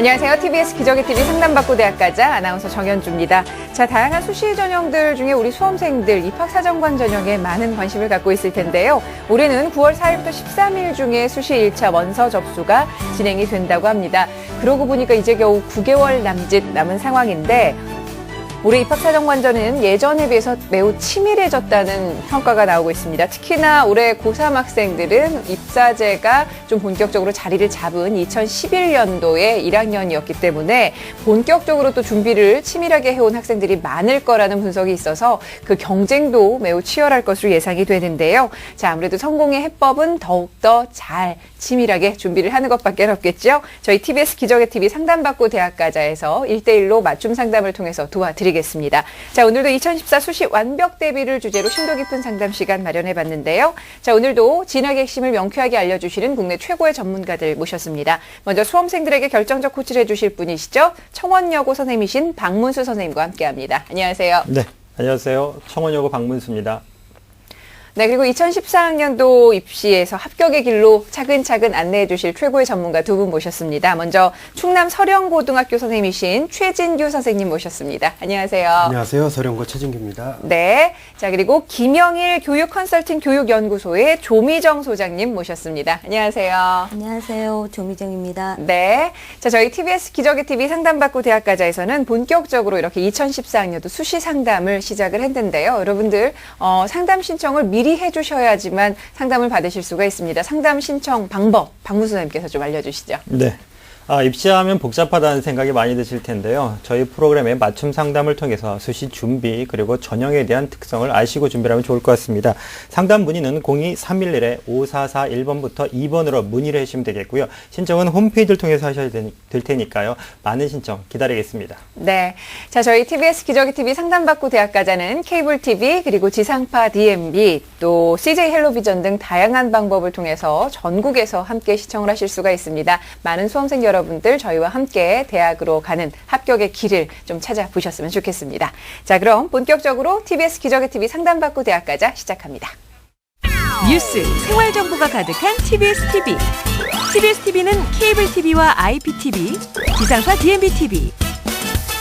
안녕하세요. TBS 기적의 TV 상담받고 대학가자 아나운서 정현주입니다. 자, 다양한 수시 전형들 중에 우리 수험생들 입학사정관 전형에 많은 관심을 갖고 있을 텐데요. 올해는 9월 4일부터 13일 중에 수시 1차 원서 접수가 진행이 된다고 합니다. 그러고 보니까 이제 겨우 9개월 남짓 남은 상황인데 올해 입학사정관전은 예전에 비해서 매우 치밀해졌다는 평가가 나오고 있습니다. 특히나 올해 고3 학생들은 입사제가 좀 본격적으로 자리를 잡은 2011년도에 1학년이었기 때문에 본격적으로 또 준비를 치밀하게 해온 학생들이 많을 거라는 분석이 있어서 그 경쟁도 매우 치열할 것으로 예상이 되는데요. 자, 아무래도 성공의 해법은 더욱더 잘 치밀하게 준비를 하는 것밖에 없겠죠. 저희 TBS 기적의 TV 상담받고 대학가자에서 1대1로 맞춤 상담을 통해서 도와드리겠습니다. 자, 오늘도 2014 수시 완벽 대비를 주제로 심도 깊은 상담 시간 마련해봤는데요. 자, 오늘도 진학의 핵심을 명쾌하게 알려주시는 국내 최고의 전문가들 모셨습니다. 먼저 수험생들에게 결정적 코치를 해주실 분이시죠. 청원여고 선생님이신 박문수 선생님과 함께합니다. 안녕하세요. 네, 안녕하세요. 청원여고 박문수입니다. 네, 그리고 2014학년도 입시에서 합격의 길로 차근차근 안내해 주실 최고의 전문가 두 분 모셨습니다. 먼저 충남 서령고등학교 선생님이신 최진규 선생님 모셨습니다. 안녕하세요. 안녕하세요. 서령고 최진규입니다. 네, 자, 그리고 김영일 교육컨설팅 교육연구소의 조미정 소장님 모셨습니다. 안녕하세요. 안녕하세요. 조미정입니다. 네, 자, 저희 TBS 기적의 TV 상담받고 대학가자에서는 본격적으로 이렇게 2014학년도 수시 상담을 시작을 했는데요. 여러분들 상담 신청을 미리 해주셔야지만 상담을 받으실 수가 있습니다. 상담 신청 방법, 박문수 선생님께서 좀 알려주시죠. 네. 입시하면 복잡하다는 생각이 많이 드실 텐데요. 저희 프로그램의 맞춤 상담을 통해서 수시 준비 그리고 전형에 대한 특성을 아시고 준비를 하면 좋을 것 같습니다. 상담 문의는 02-311-5441번부터 2번으로 문의를 해주시면 되겠고요. 신청은 홈페이지를 통해서 하셔야 될 테니까요. 많은 신청 기다리겠습니다. 네, 자, 저희 TBS 기적의 TV 상담받고 대학가자는 케이블 TV 그리고 지상파 DMB 또 CJ 헬로비전 등 다양한 방법을 통해서 전국에서 함께 시청을 하실 수가 있습니다. 많은 수험생 여러분들 저희와 함께 대학으로 가는 합격의 길을 좀 찾아보셨으면 좋겠습니다. 자, 그럼 본격적으로 TBS 기적의 TV 상담받고 대학가자 시작합니다. 뉴스, 생활 정보가 가득한 TBS TV. TBS TV는 케이블 TV와 IPTV, 지상파 DMB TV,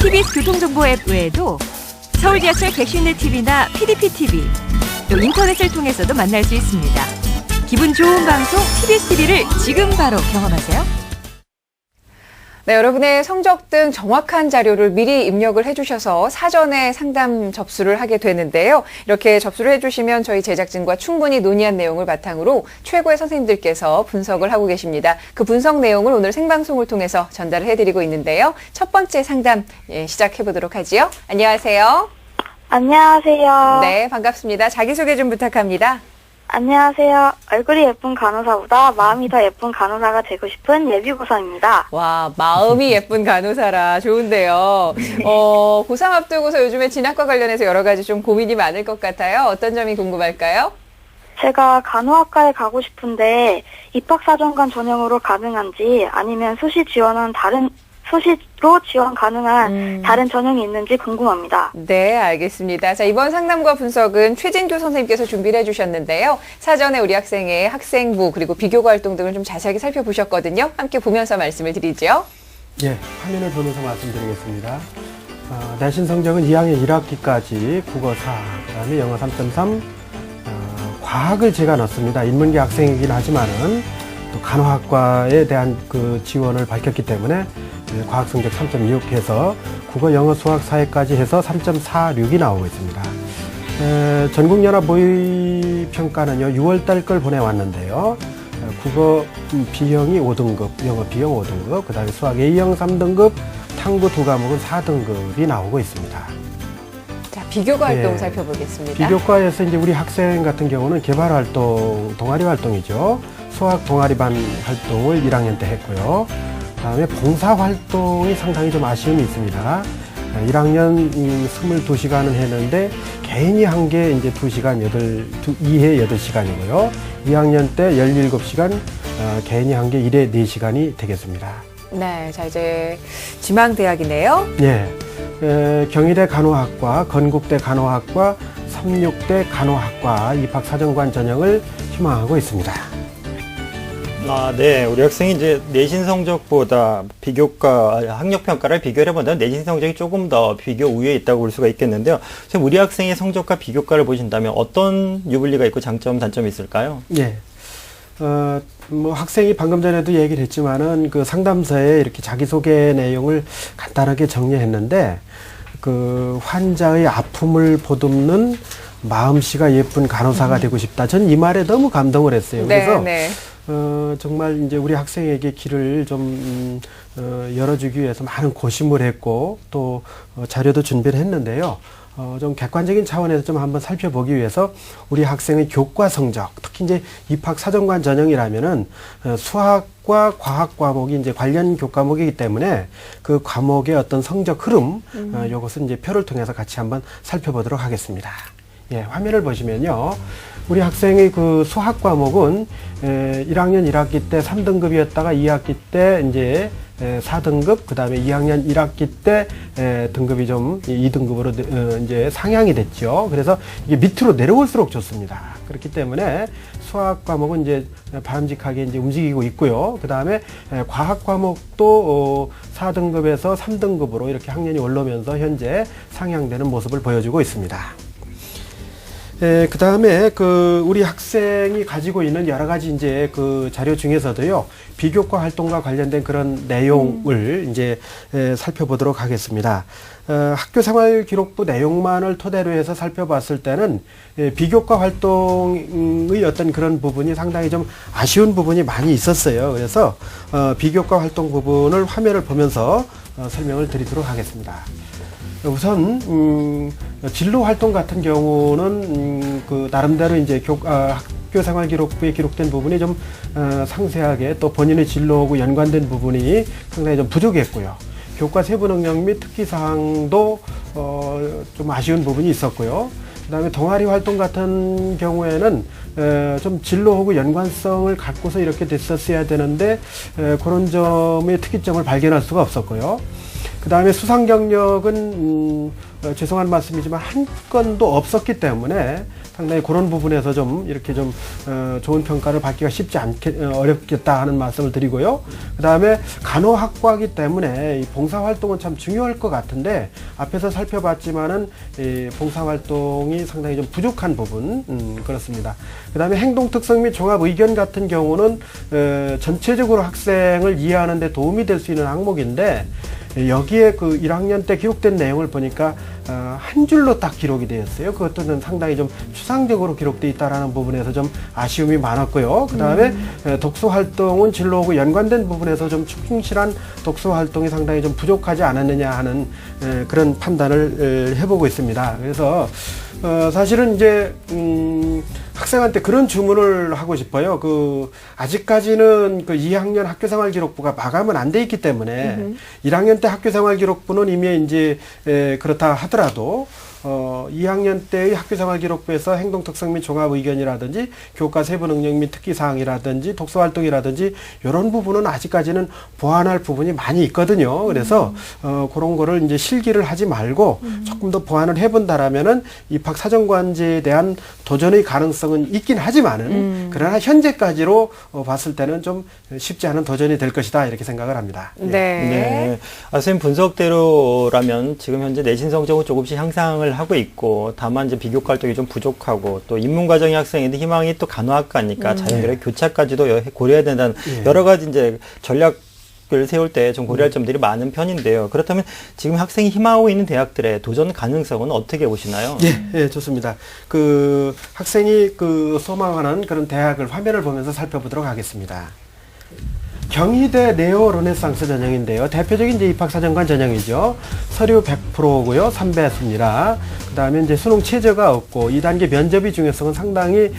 TBS 교통정보 앱 외에도 서울지하철 객실내 TV나 PDP TV, 또 인터넷을 통해서도 만날 수 있습니다. 기분 좋은 방송 TBS TV를 지금 바로 경험하세요. 네, 여러분의 성적 등 정확한 자료를 미리 입력을 해주셔서 사전에 상담 접수를 하게 되는데요. 이렇게 접수를 해주시면 저희 제작진과 충분히 논의한 내용을 바탕으로 최고의 선생님들께서 분석을 하고 계십니다. 그 분석 내용을 오늘 생방송을 통해서 전달을 해드리고 있는데요. 첫 번째 상담 시작해보도록 하지요. 안녕하세요. 안녕하세요. 네, 반갑습니다. 자기소개 좀 부탁합니다. 안녕하세요. 얼굴이 예쁜 간호사보다 마음이 더 예쁜 간호사가 되고 싶은 예비고사입니다. 와, 마음이 예쁜 간호사라 좋은데요. 고3 앞두고서 요즘에 진학과 관련해서 여러 가지 좀 고민이 많을 것 같아요. 어떤 점이 궁금할까요? 제가 간호학과에 가고 싶은데 입학사정관 전형으로 가능한지 아니면 수시로 지원 가능한 다른 전형이 있는지 궁금합니다. 네, 알겠습니다. 자, 이번 상담과 분석은 최진규 선생님께서 준비를 해주셨는데요. 사전에 우리 학생의 학생부 그리고 비교과 활동 등을 좀 자세하게 살펴보셨거든요. 함께 보면서 말씀을 드리죠. 예, 화면을 보면서 말씀드리겠습니다. 내신 성적은 2학년 1학기까지 국어 4, 그다음에 영어 3.3, 과학을 제가 넣습니다. 인문계 학생이긴 하지만은 또 간호학과에 대한 그 지원을 밝혔기 때문에 과학 성적 3.6 해서 국어, 영어, 수학, 사회까지 해서 3.46이 나오고 있습니다. 전국연합 모의평가는요, 6월달 걸 보내왔는데요. 국어 B형이 5등급, 영어 B형 5등급, 그 다음에 수학 A형 3등급, 탐구 2과목은 4등급이 나오고 있습니다. 자, 비교과 활동 살펴보겠습니다. 비교과에서 이제 우리 학생 같은 경우는 개발 활동, 동아리 활동이죠. 수학 동아리반 활동을 1학년 때 했고요. 그다음에 봉사 활동이 상당히 좀 아쉬움이 있습니다. 1학년 22시간은 했는데 개인이 한 게 이제 2시간 2회 8시간이고요. 2학년 때 17시간, 개인이 한 게 1회 4시간이 되겠습니다. 네, 자, 이제 지망대학이네요. 예. 경희대 간호학과, 건국대 간호학과, 삼육대 간호학과 입학사정관 전형을 희망하고 있습니다. 네. 우리 학생이 이제 내신 성적보다 비교과, 학력평가를 비교를 해본다면 내신 성적이 조금 더 비교 우위에 있다고 볼 수가 있겠는데요. 선생님, 우리 학생의 성적과 비교과를 보신다면 어떤 유불리가 있고 장점, 단점이 있을까요? 예. 뭐 학생이 방금 전에도 얘기를 했지만은 그 상담서에 이렇게 자기소개 내용을 간단하게 정리했는데 그 환자의 아픔을 보듬는 마음씨가 예쁜 간호사가 되고 싶다. 전 이 말에 너무 감동을 했어요. 그래서 네. 정말 이제 우리 학생에게 길을 좀 열어주기 위해서 많은 고심을 했고 또 자료도 준비를 했는데요. 좀 객관적인 차원에서 좀 한번 살펴보기 위해서 우리 학생의 교과 성적, 특히 이제 입학 사정관 전형이라면은 수학과 과학 과목이 이제 관련 교과목이기 때문에 그 과목의 어떤 성적 흐름, 요것은 이제 표를 통해서 같이 한번 살펴보도록 하겠습니다. 예, 화면을 보시면요. 우리 학생의 그 수학 과목은 1학년 1학기 때 3등급이었다가 2학기 때 이제 4등급, 그 다음에 2학년 1학기 때 등급이 좀 2등급으로 이제 상향이 됐죠. 그래서 이게 밑으로 내려올수록 좋습니다. 그렇기 때문에 수학 과목은 이제 바람직하게 이제 움직이고 있고요. 그 다음에 과학 과목도 4등급에서 3등급으로 이렇게 학년이 올라오면서 현재 상향되는 모습을 보여주고 있습니다. 그 다음에 우리 학생이 가지고 있는 여러 가지 이제 그 자료 중에서도요, 비교과 활동과 관련된 그런 내용을 이제 살펴보도록 하겠습니다. 학교 생활 기록부 내용만을 토대로 해서 살펴봤을 때는 비교과 활동의 어떤 그런 부분이 상당히 좀 아쉬운 부분이 많이 있었어요. 그래서 비교과 활동 부분을 화면을 보면서 설명을 드리도록 하겠습니다. 우선 진로 활동 같은 경우는 그 나름대로 이제 학교 생활 기록부에 기록된 부분이 좀 상세하게 또 본인의 진로하고 연관된 부분이 상당히 좀 부족했고요. 교과 세부 능력 및 특기 사항도 좀 아쉬운 부분이 있었고요. 그다음에 동아리 활동 같은 경우에는 좀 진로하고 연관성을 갖고서 이렇게 됐었어야 되는데 그런 점의 특이점을 발견할 수가 없었고요. 그 다음에 수상 경력은 죄송한 말씀이지만 한 건도 없었기 때문에 상당히 그런 부분에서 좀 이렇게 좀 좋은 평가를 받기가 쉽지 어렵겠다 하는 말씀을 드리고요. 그 다음에 간호학과이기 때문에 이 봉사활동은 참 중요할 것 같은데 앞에서 살펴봤지만은 이 봉사활동이 상당히 좀 부족한 부분 그렇습니다. 그 다음에 행동특성 및 종합의견 같은 경우는 전체적으로 학생을 이해하는 데 도움이 될 수 있는 항목인데 여기에 그 1학년 때 기록된 내용을 보니까 한 줄로 딱 기록이 되었어요. 그것도 상당히 좀 추상적으로 기록되어 있다는 부분에서 좀 아쉬움이 많았고요. 그 다음에 독서활동은 진로하고 연관된 부분에서 좀 충실한 독서활동이 상당히 좀 부족하지 않았느냐 하는 그런 판단을 해보고 있습니다. 그래서 사실은 이제 학생한테 그런 주문을 하고 싶어요. 아직까지는 2학년 학교생활 기록부가 마감은 안 돼 있기 때문에 1학년 때 학교생활 기록부는 이미 이제 그렇다 하더라도 2학년 때의 학교생활 기록부에서 행동특성 및 종합의견이라든지 교과 세부 능력 및 특기사항이라든지 독서활동이라든지 이런 부분은 아직까지는 보완할 부분이 많이 있거든요. 그래서 그런 거를 이제 실기를 하지 말고 조금 더 보완을 해본다라면은 입학 사정관제에 대한 도전의 가능성은 있긴 하지만은 그러나 현재까지로 봤을 때는 좀 쉽지 않은 도전이 될 것이다 이렇게 생각을 합니다. 네. 선생님 분석대로라면 지금 현재 내신 성적은 조금씩 향상을 하고 있고 다만 이제 비교과 활동이 좀 부족하고 또 입문과정의 학생인데 희망이 또 간호학과니까 자연스레 교차까지도 고려해야 된다는 여러 가지 이제 전략을 세울 때 좀 고려할 점들이 많은 편인데요. 그렇다면 지금 학생이 희망하고 있는 대학들의 도전 가능성은 어떻게 보시나요? 예, 좋습니다. 학생이 소망하는 그런 대학을 화면을 보면서 살펴보도록 하겠습니다. 경희대 네오 르네상스 전형인데요. 대표적인 이제 입학사정관 전형이죠. 서류 100%고요. 3배수입니다. 그 다음에 이제 수능 최저가 없고 2단계 면접의 중요성은 상당히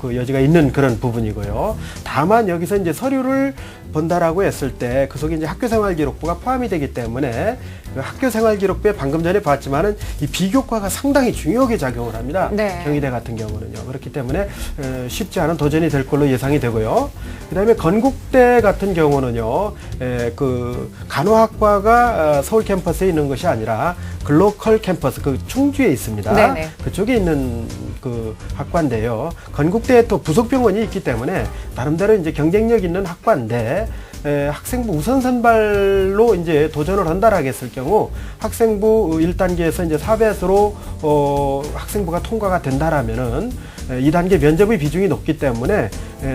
여지가 있는 그런 부분이고요. 다만 여기서 이제 서류를 본다라고 했을 때 그 속에 이제 학교생활 기록부가 포함이 되기 때문에 그 학교생활 기록부에 방금 전에 봤지만은 이 비교과가 상당히 중요하게 작용을 합니다. 네. 경희대 같은 경우는요. 그렇기 때문에 쉽지 않은 도전이 될 걸로 예상이 되고요. 그다음에 건국대 같은 경우는요. 간호학과가 서울 캠퍼스에 있는 것이 아니라 글로컬 캠퍼스, 청주에 있습니다. 네네. 그쪽에 있는 그 학과인데요. 건국대에 또 부속병원이 있기 때문에 나름대로 이제 경쟁력 있는 학과인데 학생부 우선 선발로 이제 도전을 한다라고 했을 경우 학생부 1단계에서 이제 4배수로 학생부가 통과가 된다라면은 2단계 면접의 비중이 높기 때문에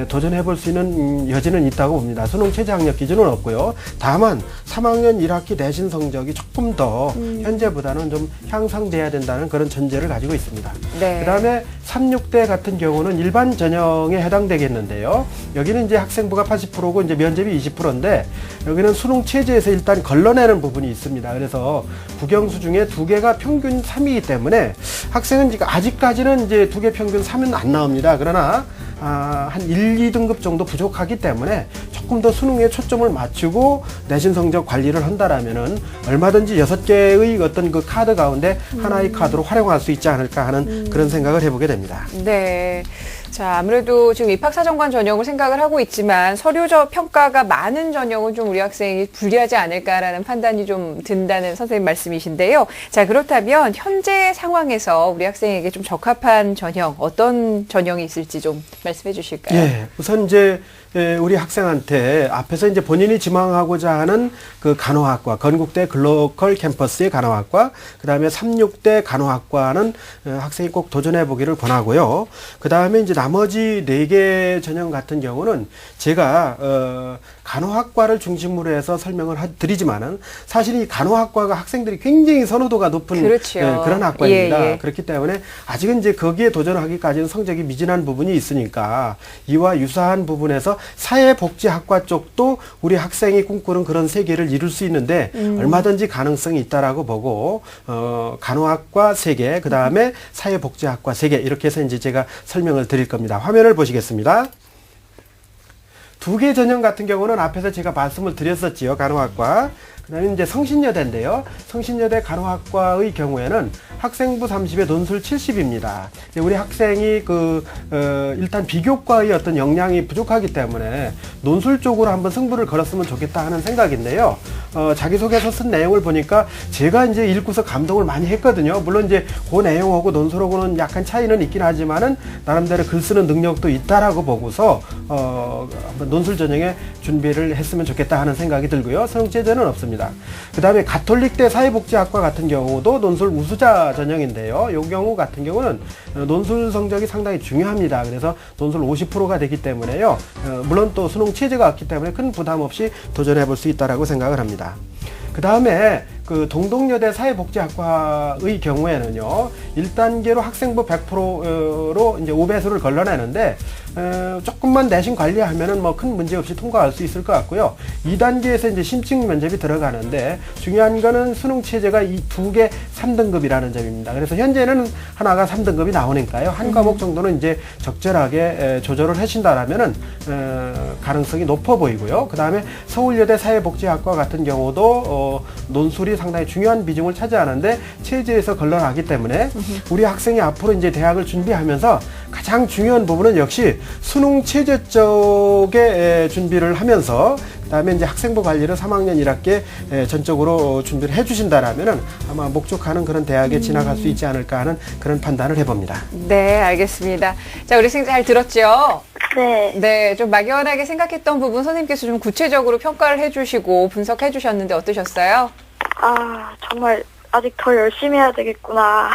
도전해 볼 수 있는 여지는 있다고 봅니다. 수능 최저 학력 기준은 없고요. 다만 3학년 1학기 내신 성적이 조금 더 현재보다는 좀 향상돼야 된다는 그런 전제를 가지고 있습니다. 네. 그다음에 3, 6대 같은 경우는 일반 전형에 해당되겠는데요. 여기는 이제 학생부가 80%고 이제 면접이 20%인데 여기는 수능 체제에서 일단 걸러내는 부분이 있습니다. 그래서 국영수 중에 2개가 평균 3이기 때문에 학생은 지금 아직까지는 이제 2개 평균 3은 안 나옵니다. 그러나 한 1, 2등급 정도 부족하기 때문에 조금 더 수능에 초점을 맞추고 내신 성적 관리를 한다라면은 얼마든지 6개의 어떤 그 카드 가운데 하나의 카드로 활용할 수 있지 않을까 하는 그런 생각을 해보게 됩니다. 네. 자, 아무래도 지금 입학사정관 전형을 생각을 하고 있지만 서류 평가가 많은 전형은 좀 우리 학생이 불리하지 않을까라는 판단이 좀 든다는 선생님 말씀이신데요. 자, 그렇다면 현재 상황에서 우리 학생에게 좀 적합한 전형, 어떤 전형이 있을지 좀 말씀해 주실까요? 예, 우선 이제 우리 학생한테 앞에서 이제 본인이 지망하고자 하는 그 간호학과, 건국대 글로컬 캠퍼스의 간호학과, 그 다음에 3, 6대 간호학과는 학생이 꼭 도전해 보기를 권하고요. 그 다음에 이제 나머지 4개 전형 같은 경우는 제가 간호학과를 중심으로 해서 설명을 드리지만은 사실 이 간호학과가 학생들이 굉장히 선호도가 높은 그렇죠. 그런 학과입니다. 예, 예. 그렇기 때문에 아직은 이제 거기에 도전하기까지는 성적이 미진한 부분이 있으니까 이와 유사한 부분에서 사회복지학과 쪽도 우리 학생이 꿈꾸는 그런 세계를 이룰 수 있는데 얼마든지 가능성이 있다라고 보고 간호학과 3개, 그 다음에 사회복지학과 3개 이렇게 해서 이제 제가 설명을 드릴 겁니다. 화면을 보시겠습니다. 2개 전형 같은 경우는 앞에서 제가 말씀을 드렸었지요. 간호학과. 그 다음에 이제 성신여대인데요. 성신여대 간호학과의 경우에는 학생부 30에 논술 70입니다. 우리 학생이 일단 비교과의 어떤 역량이 부족하기 때문에 논술 쪽으로 한번 승부를 걸었으면 좋겠다 하는 생각인데요. 자기소개서 쓴 내용을 보니까 제가 이제 읽고서 감동을 많이 했거든요. 물론 이제 그 내용하고 논술하고는 약간 차이는 있긴 하지만은 나름대로 글 쓰는 능력도 있다라고 보고서 한번 논술 전형에 준비를 했으면 좋겠다 하는 생각이 들고요. 수능 제재는 없습니다. 그 다음에 가톨릭대 사회복지학과 같은 경우도 논술 우수자 전형인데요. 이 경우 같은 경우는 논술 성적이 상당히 중요합니다. 그래서 논술 50%가 되기 때문에요. 물론 또 수능 체제가 없기 때문에 큰 부담 없이 도전해 볼 수 있다라고 생각을 합니다. 그 다음에 그 동덕여대 사회복지학과의 경우에는요, 1단계로 학생부 100%로 이제 5배수를 걸러내는데, 조금만 내신 관리하면은 뭐 큰 문제 없이 통과할 수 있을 것 같고요. 2단계에서 이제 심층 면접이 들어가는데, 중요한 거는 수능 체제가 이 2개 3등급이라는 점입니다. 그래서 현재는 하나가 3등급이 나오니까요. 한 과목 정도는 이제 적절하게 조절을 하신다라면은, 가능성이 높아 보이고요. 그 다음에 서울여대 사회복지학과 같은 경우도, 논술이 상당히 중요한 비중을 차지하는데 체제에서 걸러나기 때문에 우리 학생이 앞으로 이제 대학을 준비하면서 가장 중요한 부분은 역시 수능 체제 쪽에 준비를 하면서 그다음에 이제 학생부 관리를 3학년 1학기에 전적으로 준비를 해주신다라면은 아마 목적하는 그런 대학에 진학할 수 있지 않을까 하는 그런 판단을 해봅니다. 네, 알겠습니다. 자, 우리 선생님 잘 들었죠? 네. 네, 좀 막연하게 생각했던 부분 선생님께서 좀 구체적으로 평가를 해주시고 분석해 주셨는데 어떠셨어요? 정말 아직 더 열심히 해야 되겠구나.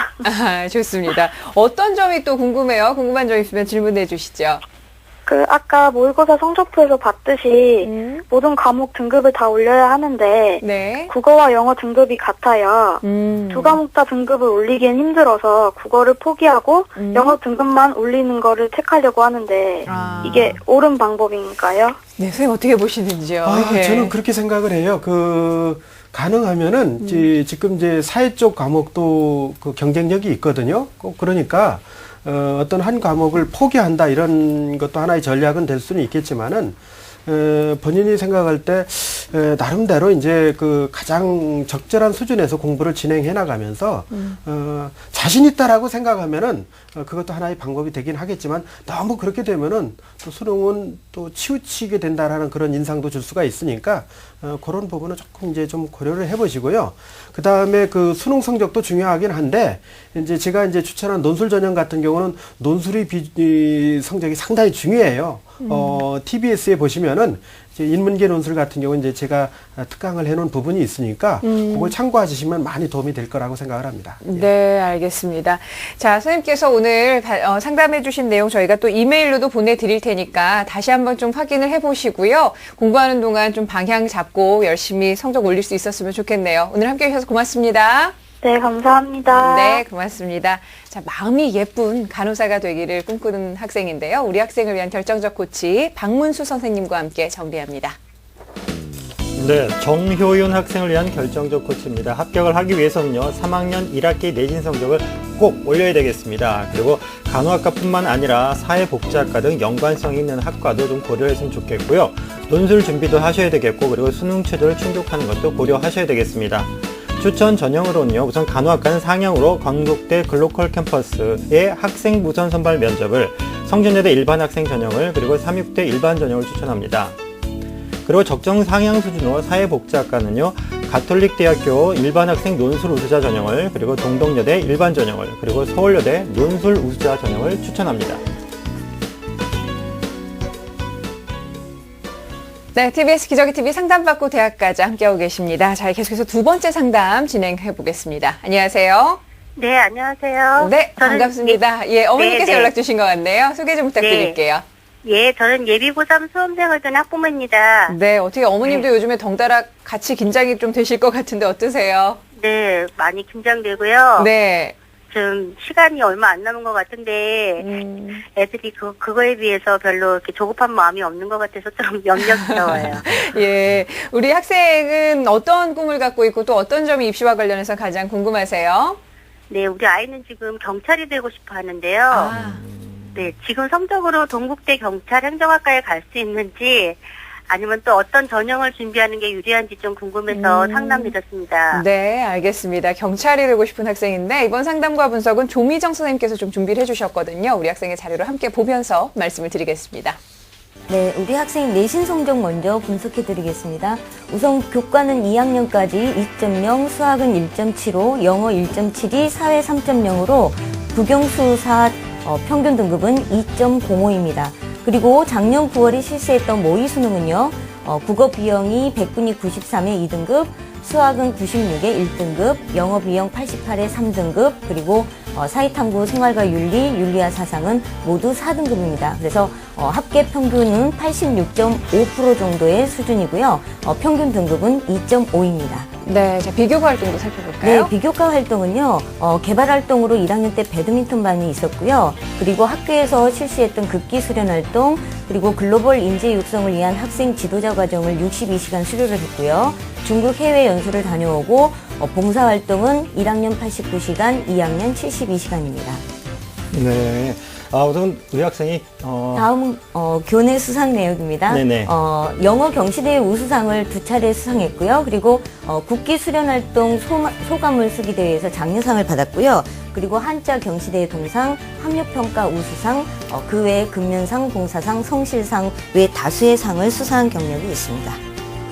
좋습니다. 어떤 점이 또 궁금해요? 궁금한 점 있으면 질문해 주시죠. 아까 모의고사 성적표에서 봤듯이 모든 과목 등급을 다 올려야 하는데 네. 국어와 영어 등급이 같아요. 2과목 다 등급을 올리기엔 힘들어서 국어를 포기하고 영어 등급만 올리는 거를 택하려고 하는데 이게 옳은 방법인가요? 네, 선생님 어떻게 보시는지요? 예. 저는 그렇게 생각을 해요. 가능하면은 지금 이제 사회 쪽 과목도 그 경쟁력이 있거든요. 꼭 그러니까 어떤 한 과목을 포기한다 이런 것도 하나의 전략은 될 수는 있겠지만은 본인이 생각할 때 나름대로 이제 그 가장 적절한 수준에서 공부를 진행해 나가면서 자신 있다라고 생각하면은 그것도 하나의 방법이 되긴 하겠지만 너무 그렇게 되면은 또 수능은 또 치우치게 된다라는 그런 인상도 줄 수가 있으니까 그런 부분은 조금 이제 좀 고려를 해보시고요. 그 다음에 그 수능 성적도 중요하긴 한데 이제 제가 이제 추천한 논술 전형 같은 경우는 논술의 성적이 상당히 중요해요. TBS에 보시면은 이제 인문계 논술 같은 경우는 이제 제가 특강을 해놓은 부분이 있으니까 그걸 참고하시면 많이 도움이 될 거라고 생각을 합니다. 네, 알겠습니다. 자, 선생님께서 오늘 상담해 주신 내용 저희가 또 이메일로도 보내드릴 테니까 다시 한번 좀 확인을 해보시고요. 공부하는 동안 좀 방향 잡고 열심히 성적 올릴 수 있었으면 좋겠네요. 오늘 함께해 주셔서 고맙습니다. 네, 감사합니다. 네, 고맙습니다. 자, 마음이 예쁜 간호사가 되기를 꿈꾸는 학생인데요. 우리 학생을 위한 결정적 코치 박문수 선생님과 함께 정리합니다. 네, 정효윤 학생을 위한 결정적 코치입니다. 합격을 하기 위해서는요, 3학년 1학기 내신 성적을 꼭 올려야 되겠습니다. 그리고 간호학과뿐만 아니라 사회복지학과 등 연관성이 있는 학과도 좀 고려했으면 좋겠고요. 논술 준비도 하셔야 되겠고, 그리고 수능 최저를 충족하는 것도 고려하셔야 되겠습니다. 추천 전형으로는요, 우선 간호학과는 상향으로 건국대 글로컬 캠퍼스의 학생 우선 선발 면접을, 성균여대 일반 학생 전형을, 그리고 삼육대 일반 전형을 추천합니다. 그리고 적정 상향 수준으로 사회복지학과는요, 가톨릭대학교 일반 학생 논술 우수자 전형을, 그리고 동덕여대 일반 전형을, 그리고 서울여대 논술 우수자 전형을 추천합니다. 네, TBS 기저귀TV 상담받고 대학까지 함께하고 계십니다. 자, 계속해서 두 번째 상담 진행해 보겠습니다. 안녕하세요. 네, 안녕하세요. 네, 반갑습니다. 예, 어머니께서 네. 연락 주신 것 같네요. 소개 좀 부탁드릴게요. 예, 저는 예비 고3 수험생을 둔 학부모입니다. 네, 어떻게 어머님도 요즘에 덩달아 같이 긴장이 좀 되실 것 같은데 어떠세요? 네, 많이 긴장되고요. 네. 좀 시간이 얼마 안 남은 것 같은데 애들이 그거에 비해서 별로 이렇게 조급한 마음이 없는 것 같아서 좀 염려스러워요. 예, 우리 학생은 어떤 꿈을 갖고 있고 또 어떤 점이 입시와 관련해서 가장 궁금하세요? 네, 우리 아이는 지금 경찰이 되고 싶어 하는데요. 아. 네, 지금 성적으로 동국대 경찰 행정학과에 갈 수 있는지 아니면 또 어떤 전형을 준비하는 게 유리한지 좀 궁금해서 상담드렸습니다. 네, 알겠습니다. 경찰이 되고 싶은 학생인데 이번 상담과 분석은 조미정 선생님께서 좀 준비를 해주셨거든요. 우리 학생의 자료를 함께 보면서 말씀을 드리겠습니다. 네, 우리 학생 내신 성적 먼저 분석해 드리겠습니다. 우선 교과는 2학년까지 2.0, 수학은 1.75, 영어 1.72, 사회 3.0으로 국영수사 평균 등급은 2.05입니다. 그리고 작년 9월에 실시했던 모의 수능은요, 국어 비형이 100분위 93에 2등급, 수학은 96에 1등급, 영어 비형 88에 3등급, 그리고 사회탐구 생활과 윤리와 사상은 모두 4등급입니다. 그래서 합계 평균은 86.5% 정도의 수준이고요. 평균 등급은 2.5입니다. 네, 자, 비교과 활동도 살펴볼까요? 네, 비교과 활동은요, 개발 활동으로 1학년 때 배드민턴반이 있었고요. 그리고 학교에서 실시했던 극기 수련 활동, 그리고 글로벌 인재 육성을 위한 학생 지도자 과정을 62시간 수료를 했고요. 중국 해외 연수를 다녀오고, 봉사 활동은 1학년 89시간, 2학년 72시간입니다. 네. 우선 우리 학생이 다음은 교내 수상 내역입니다. 네네. 영어 경시대회 우수상을 2차례 수상했고요. 그리고 국기 수련 활동 소감을 쓰기 대회에서 장려상을 받았고요. 그리고 한자 경시대회 동상, 학력평가 우수상, 그 외에 금면상, 봉사상, 성실상 외 다수의 상을 수상한 경력이 있습니다.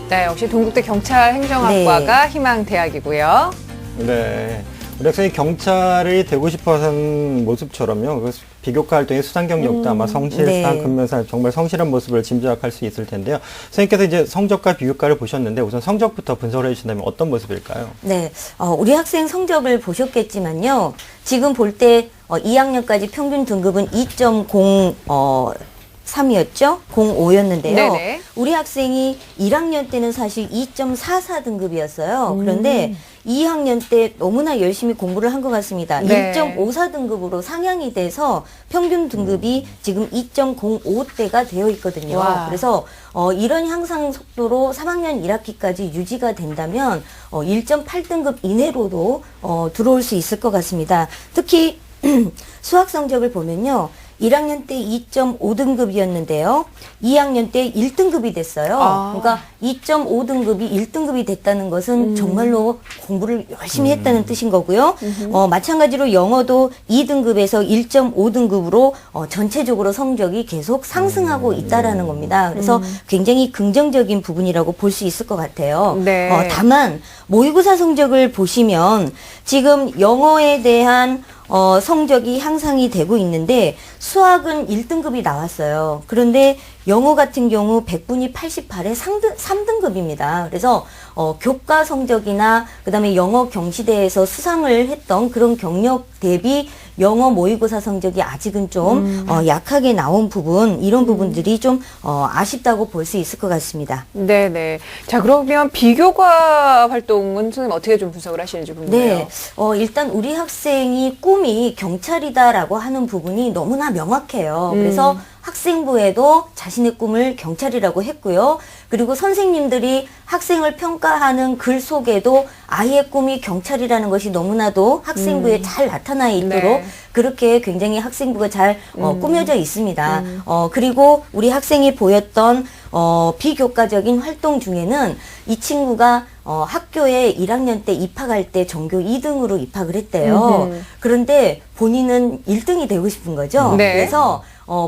네, 역시 동국대 경찰 행정학과가 희망대학이고요. 네. 우리 학생이 경찰이 되고 싶어 하는 모습처럼요. 그 비교과 활동의 수상 경력도 아마 성실상, 네. 근면상 정말 성실한 모습을 짐작할 수 있을 텐데요. 선생님께서 이제 성적과 비교과를 보셨는데 우선 성적부터 분석을 해주신다면 어떤 모습일까요? 네, 우리 학생 성적을 보셨겠지만요. 지금 볼 때 2학년까지 평균 등급은 2.03이었죠? 05였는데요. 네네. 우리 학생이 1학년 때는 사실 2.44 등급이었어요. 그런데 2학년 때 너무나 열심히 공부를 한 것 같습니다. 네. 1.54 등급으로 상향이 돼서 평균 등급이 지금 2.05대가 되어 있거든요. 와. 그래서 이런 향상 속도로 3학년 1학기까지 유지가 된다면 1.8등급 이내로도 들어올 수 있을 것 같습니다. 특히 수학 성적을 보면요. 1학년 때 2.5등급이었는데요. 2학년 때 1등급이 됐어요. 그러니까 2.5등급이 1등급이 됐다는 것은 정말로 공부를 열심히 했다는 뜻인 거고요. 마찬가지로 영어도 2등급에서 1.5등급으로 전체적으로 성적이 계속 상승하고 있다라는 겁니다. 그래서 굉장히 긍정적인 부분이라고 볼 수 있을 것 같아요. 네. 다만 모의고사 성적을 보시면 지금 영어에 대한 성적이 향상이 되고 있는데 수학은 1등급이 나왔어요. 그런데 영어 같은 경우 100분이 88에 3등급입니다. 그래서 교과 성적이나 그다음에 영어 경시대에서 수상을 했던 그런 경력 대비 영어 모의고사 성적이 아직은 좀 약하게 나온 부분, 이런 부분들이 좀 아쉽다고 볼 수 있을 것 같습니다. 네네. 자, 그러면 비교과 활동은 선생님 어떻게 좀 분석을 하시는지 궁금해요. 네. 일단 우리 학생이 꿈이 경찰이다라고 하는 부분이 너무나 명확해요. 그래서 학생부에도 자신의 꿈을 경찰이라고 했고요. 그리고 선생님들이 학생을 평가하는 글 속에도 아이의 꿈이 경찰이라는 것이 너무나도 학생부에 잘 나타나 있도록 네. 그렇게 굉장히 학생부가 잘 꾸며져 있습니다. 그리고 우리 학생이 보였던 비교과적인 활동 중에는 이 친구가 학교에 1학년 때 입학할 때 전교 2등으로 입학을 했대요. 그런데 본인은 1등이 되고 싶은 거죠. 네. 그래서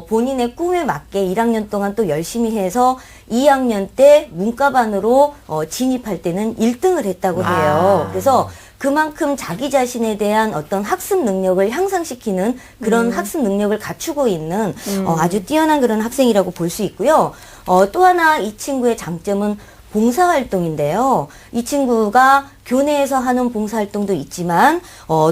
본인의 꿈에 맞게 1학년 동안 또 열심히 해서 2학년 때 문과반으로 진입할 때는 1등을 했다고 해요. 그래서 그만큼 자기 자신에 대한 어떤 학습 능력을 향상시키는 그런 학습 능력을 갖추고 있는 아주 뛰어난 그런 학생이라고 볼 수 있고요. 또 하나 이 친구의 장점은 봉사활동인데요. 이 친구가 교내에서 하는 봉사활동도 있지만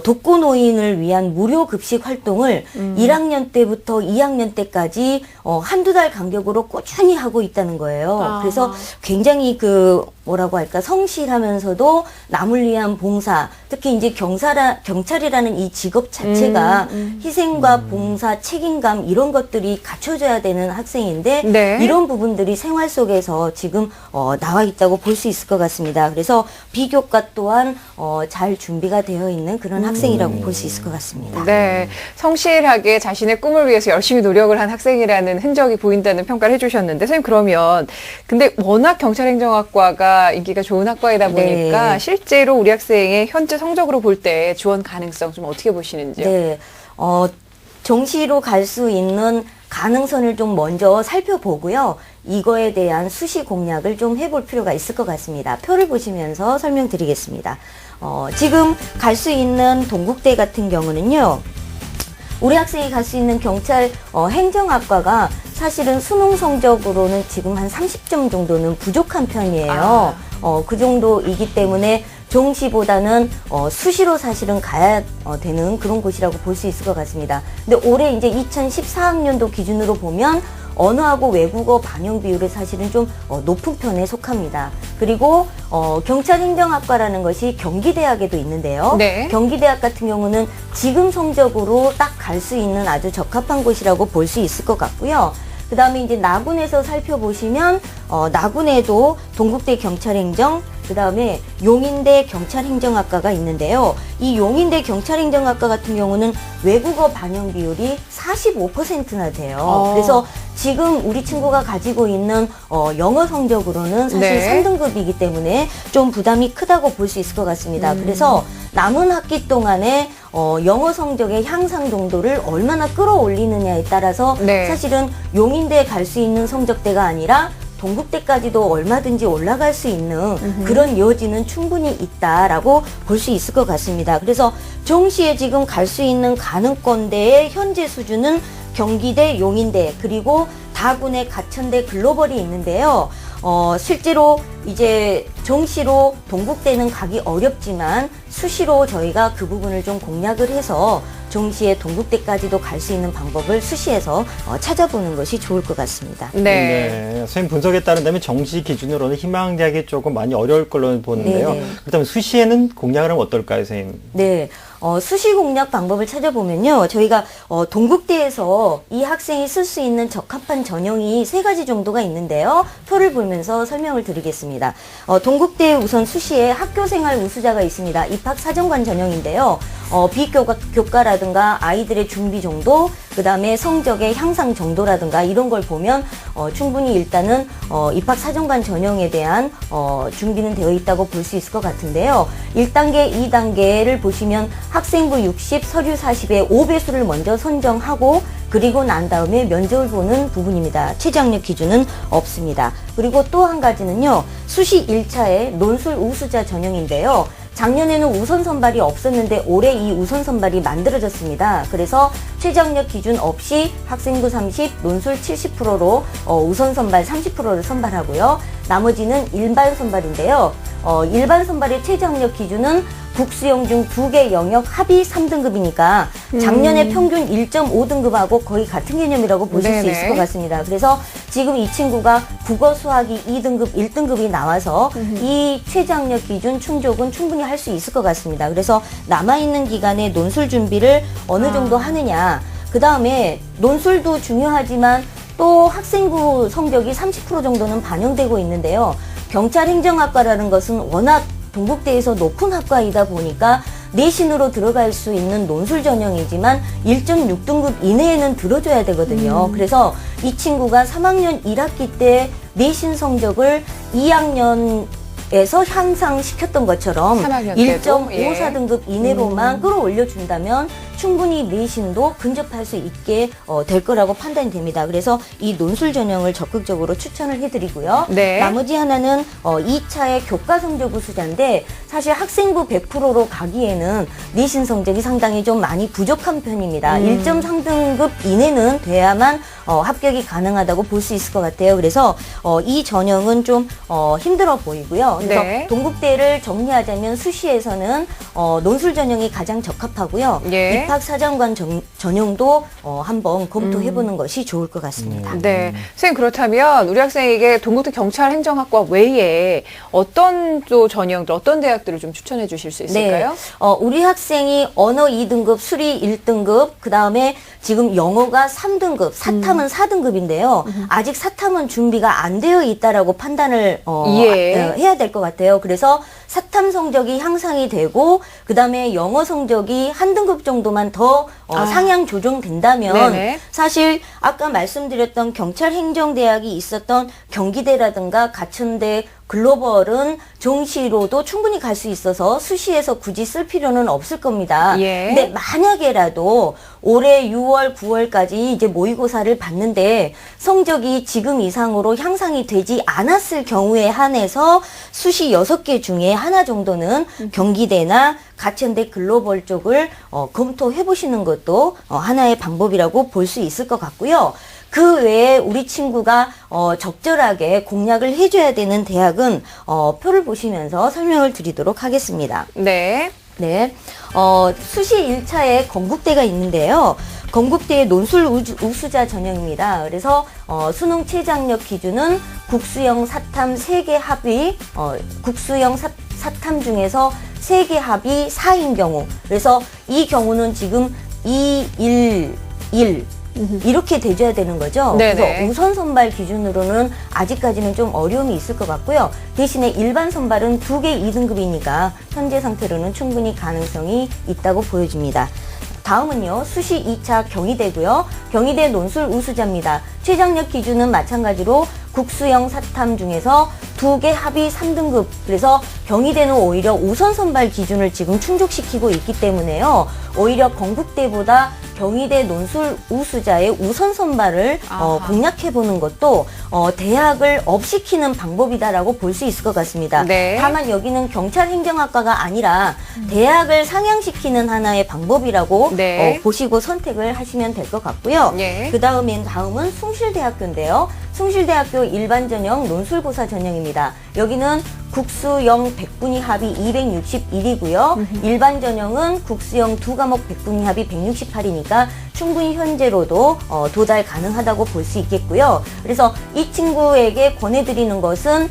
독거노인을 위한 무료 급식 활동을 1학년 때부터 2학년 때까지 한두 달 간격으로 꾸준히 하고 있다는 거예요. 그래서 굉장히 뭐라고 할까, 성실하면서도 남을 위한 봉사, 특히 이제 경찰이라는 이 직업 자체가 희생과 봉사, 책임감 이런 것들이 갖춰져야 되는 학생인데 네. 이런 부분들이 생활 속에서 지금 나와 있다고 볼 수 있을 것 같습니다. 그래서 비교과 또한 잘 준비가 되어 있는 그런 학생이라고 볼 수 있을 것 같습니다. 네. 성실하게 자신의 꿈을 위해서 열심히 노력을 한 학생이라는 흔적이 보인다는 평가를 해주셨는데, 선생님 그러면 근데 워낙 경찰행정학과가 인기가 좋은 학과이다 보니까 네. 실제로 우리 학생의 현재 성적으로 볼 때 지원 가능성 좀 어떻게 보시는지요? 네. 정시로 갈 수 있는 가능성을 좀 먼저 살펴보고요. 이거에 대한 수시 공략을 좀 해볼 필요가 있을 것 같습니다. 표를 보시면서 설명드리겠습니다. 지금 갈 수 있는 동국대 같은 경우는요. 우리 학생이 갈 수 있는 경찰 행정학과가 사실은 수능 성적으로는 지금 한 30점 정도는 부족한 편이에요. 그 정도이기 때문에 정시보다는 수시로 사실은 가야 되는 그런 곳이라고 볼 수 있을 것 같습니다. 근데 올해 이제 2014학년도 기준으로 보면 언어하고 외국어 반영 비율이 사실은 좀 높은 편에 속합니다. 그리고 경찰행정학과라는 것이 경기대학에도 있는데요. 네. 경기대학 같은 경우는 지금 성적으로 딱 갈 수 있는 아주 적합한 곳이라고 볼 수 있을 것 같고요. 그 다음에 이제 나군에서 살펴보시면 나군에도 동국대 경찰행정, 그 다음에 용인대 경찰행정학과가 있는데요. 이 용인대 경찰행정학과 같은 경우는 외국어 반영 비율이 45%나 돼요. 그래서 지금 우리 친구가 가지고 있는 영어 성적으로는 사실 네. 3등급이기 때문에 좀 부담이 크다고 볼 수 있을 것 같습니다. 그래서 남은 학기 동안에 영어 성적의 향상 정도를 얼마나 끌어올리느냐에 따라서 네. 사실은 용인대에 갈 수 있는 성적대가 아니라 동국대까지도 얼마든지 올라갈 수 있는 그런 여지는 충분히 있다라고 볼 수 있을 것 같습니다. 그래서 정시에 지금 갈 수 있는 가능권대의 현재 수준은 경기대, 용인대, 그리고 다군의 가천대 글로벌이 있는데요. 실제로 이제 정시로 동국대는 가기 어렵지만 수시로 저희가 그 부분을 좀 공략을 해서 정시에 동국대까지도 갈 수 있는 방법을 수시에서 찾아보는 것이 좋을 것 같습니다. 네. 선생님 분석에 따른다면 정시 기준으로는 희망대학이 조금 많이 어려울 걸로 보는데요. 네네. 그렇다면 수시에는 공략을 하면 어떨까요, 선생님? 네. 수시 공략 방법을 찾아보면요. 저희가 동국대에서 이 학생이 쓸 수 있는 적합한 전형이 3가지 정도가 있는데요. 표를 보면서 설명을 드리겠습니다. 동국대 우선 수시에 학교생활 우수자가 있습니다. 입학 사정관 전형인데요. 비교과라든가 아이들의 준비 정도, 그다음에 성적의 향상 정도라든가 이런 걸 보면 충분히 일단은 입학 사정관 전형에 대한 준비는 되어 있다고 볼 수 있을 것 같은데요. 1단계, 2단계를 보시면 학생부 60, 서류 40의 5배수를 먼저 선정하고 그리고 난 다음에 면접을 보는 부분입니다. 최저학력 기준은 없습니다. 그리고 또 한 가지는요. 수시 1차의 논술 우수자 전형인데요. 작년에는 우선 선발이 없었는데 올해 이 우선 선발이 만들어졌습니다. 그래서 최저학력 기준 없이 학생부 30, 논술 70%로 우선 선발 30%를 선발하고요. 나머지는 일반 선발인데요. 일반 선발의 최저학력 기준은 국수형 중 2개 영역 합이 3등급이니까 작년에 평균 1.5등급하고 거의 같은 개념이라고 보실 수 있을 것 같습니다. 그래서 지금 이 친구가 국어 수학이 2등급, 1등급이 나와서 이 최저학력 기준 충족은 충분히 할 수 있을 것 같습니다. 그래서 남아있는 기간에 논술 준비를 어느 정도 하느냐. 그 다음에 논술도 중요하지만 또 학생부 성적이 30% 정도는 반영되고 있는데요. 경찰행정학과라는 것은 워낙 동국대에서 높은 학과이다 보니까 내신으로 들어갈 수 있는 논술 전형이지만 1.6등급 이내에는 들어줘야 되거든요. 그래서 이 친구가 3학년 1학기 때 내신 성적을 2학년에서 향상시켰던 것처럼 1.54등급 이내로만 끌어올려준다면 충분히 내신도 근접할 수 있게 될 거라고 판단이 됩니다. 그래서 이 논술 전형을 적극적으로 추천을 해드리고요. 네. 나머지 하나는 2차의 교과 성적 우수자인데 사실 학생부 100%로 가기에는 내신 성적이 상당히 좀 많이 부족한 편입니다. 1.3등급 이내는 돼야만 합격이 가능하다고 볼 수 있을 것 같아요. 그래서 이 전형은 좀 힘들어 보이고요. 그래서 네. 동국대를 정리하자면 수시에서는 논술 전형이 가장 적합하고요. 예. 입학 사정관 전형도 한번 검토해보는 것이 좋을 것 같습니다. 네. 선생님, 그렇다면 우리 학생에게 동국대 경찰행정학과 외에 어떤 또 전형들, 어떤 대학들을 좀 추천해 주실 수 있을까요? 네. 우리 학생이 언어 2등급, 수리 1등급, 그 다음에 지금 영어가 3등급, 사탐은 4등급인데요. 아직 사탐은 준비가 안 되어 있다라고 판단을 해야 될 것 같아요. 그래서 사탐 성적이 향상이 되고 그 다음에 영어 성적이 한 등급 정도만 더 상향 조정된다면 네네. 사실 아까 말씀드렸던 경찰행정대학이 있었던 경기대라든가 가천대 글로벌은 정시로도 충분히 갈 수 있어서 수시에서 굳이 쓸 필요는 없을 겁니다. 예. 근데 만약에라도 올해 6월, 9월까지 이제 모의고사를 봤는데 성적이 지금 이상으로 향상이 되지 않았을 경우에 한해서 수시 6개 중에 하나 정도는 경기대나 가천대 글로벌 쪽을 검토해 보시는 것도 하나의 방법이라고 볼 수 있을 것 같고요. 그 외에 우리 친구가 적절하게 공략을 해줘야 되는 대학은 표를 보시면서 설명을 드리도록 하겠습니다. 네. 네, 수시 1차에 건국대가 있는데요. 건국대의 논술 우수자 전형입니다. 그래서 수능 최저학력 기준은 국수형 사탐 3개 합이 국수형 사탐 중에서 3개 합이 4인 경우. 그래서 이 경우는 지금 2, 1 이렇게 돼줘야 되는 거죠. 네네. 그래서 우선 선발 기준으로는 아직까지는 좀 어려움이 있을 것 같고요. 대신에 일반 선발은 2개 2등급이니까 현재 상태로는 충분히 가능성이 있다고 보여집니다. 다음은요. 수시 2차 경희대고요. 경희대 논술 우수자입니다. 최저학력 기준은 마찬가지로 국수형 사탐 중에서 2개 합이 3등급. 그래서 경희대는 오히려 우선 선발 기준을 지금 충족시키고 있기 때문에요. 오히려 건국대보다 경희대 논술 우수자의 우선 선발을 공략해보는 것도 대학을 업시키는 방법이다라고 볼 수 있을 것 같습니다. 네. 다만 여기는 경찰행정학과가 아니라 대학을 상향시키는 하나의 방법이라고 네. 보시고 선택을 하시면 될 것 같고요. 예. 다음은 숭실대학교인데요. 숭실대학교 일반 전형 논술고사 전형입니다. 여기는 국수형 100분위 합이 261이고요. 일반 전형은 국수형 2과목 100분위 합이 168이니까 충분히 현재로도 도달 가능하다고 볼 수 있겠고요. 그래서 이 친구에게 권해드리는 것은